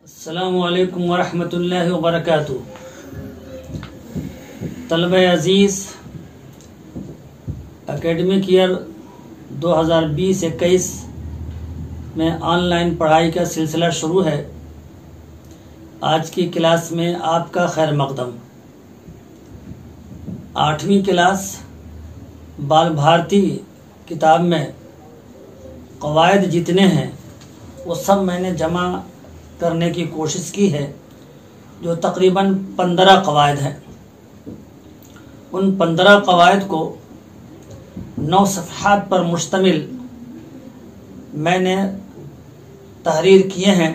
अस्सलामुअलैकुम वरहमतुल्लाहि वबरकातुहू। तलबे अज़ीज़, academic year 2020-21 में ऑनलाइन पढ़ाई का सिलसिला शुरू है। आज की क्लास में आपका खैर मकदम। 8वीं क्लास बाल भारती किताब में कवायद जितने हैं वो सब मैंने जमा करने की कोशिश की है, जो तकरीबन 15 कवायद हैं। उन 15 कवायद को 9 सफ़हात पर मुश्तमिल मैंने तहरीर किए हैं,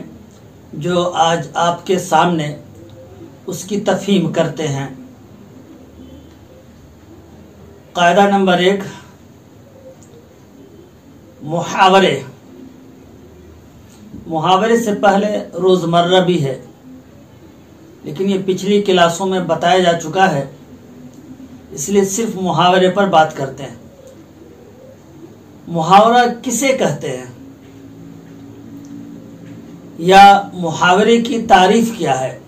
जो आज आपके सामने उसकी तफ़हीम करते हैं। कायदा नंबर 1, मुहावरे। मुहावरे से पहले रोज़मर्रा भी है, लेकिन ये पिछली क्लासों में बताया जा चुका है, इसलिए सिर्फ मुहावरे पर बात करते हैं। मुहावरा किसे कहते हैं या मुहावरे की तारीफ क्या है?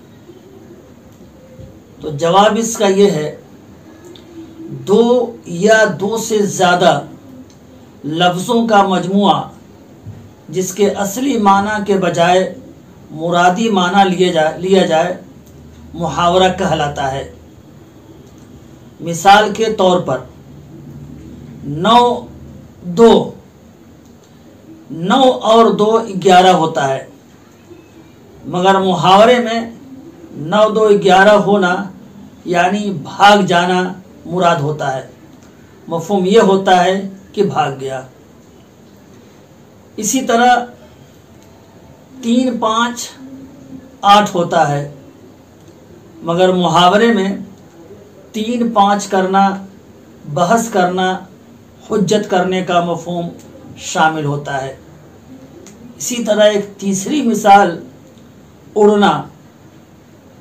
तो जवाब इसका ये है, दो या दो से ज़्यादा लफ्ज़ों का मजमुआ जिसके असली माना के बजाय मुरादी माना लिया जाए, मुहावरा कहलाता है। मिसाल के तौर पर 9 और 2 11 होता है, मगर मुहावरे में 9 2 11 होना यानी भाग जाना मुराद होता है। मफ़हूम ये होता है कि भाग गया। इसी तरह 3 5 8 होता है, मगर मुहावरे में 3 5 करना, बहस करना, हुज्जत करने का मफ़हूम शामिल होता है। इसी तरह एक तीसरी मिसाल उड़ना,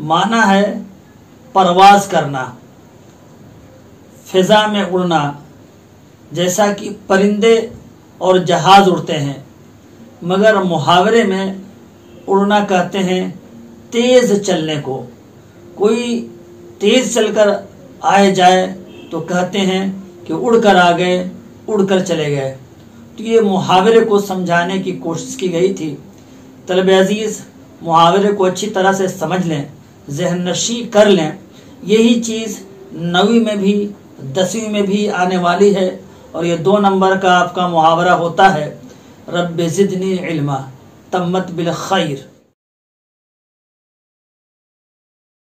माना है परवाज़ करना, फ़िज़ा में उड़ना, जैसा कि परिंदे और जहाज़ उड़ते हैं, मगर मुहावरे में उड़ना कहते हैं तेज़ चलने को। कोई तेज़ चलकर आए जाए तो कहते हैं कि उड़कर आ गए, उड़कर चले गए। तो ये मुहावरे को समझाने की कोशिश की गई थी। तलबे अज़ीज़, मुहावरे को अच्छी तरह से समझ लें, ज़हन नशी कर लें। यही चीज़ 9वीं में भी 10वीं में भी आने वाली है, और ये 2 नंबर का आपका मुहावरा होता है, रब्बे ज़िदनी इल्मा तम्मत बिल खैर।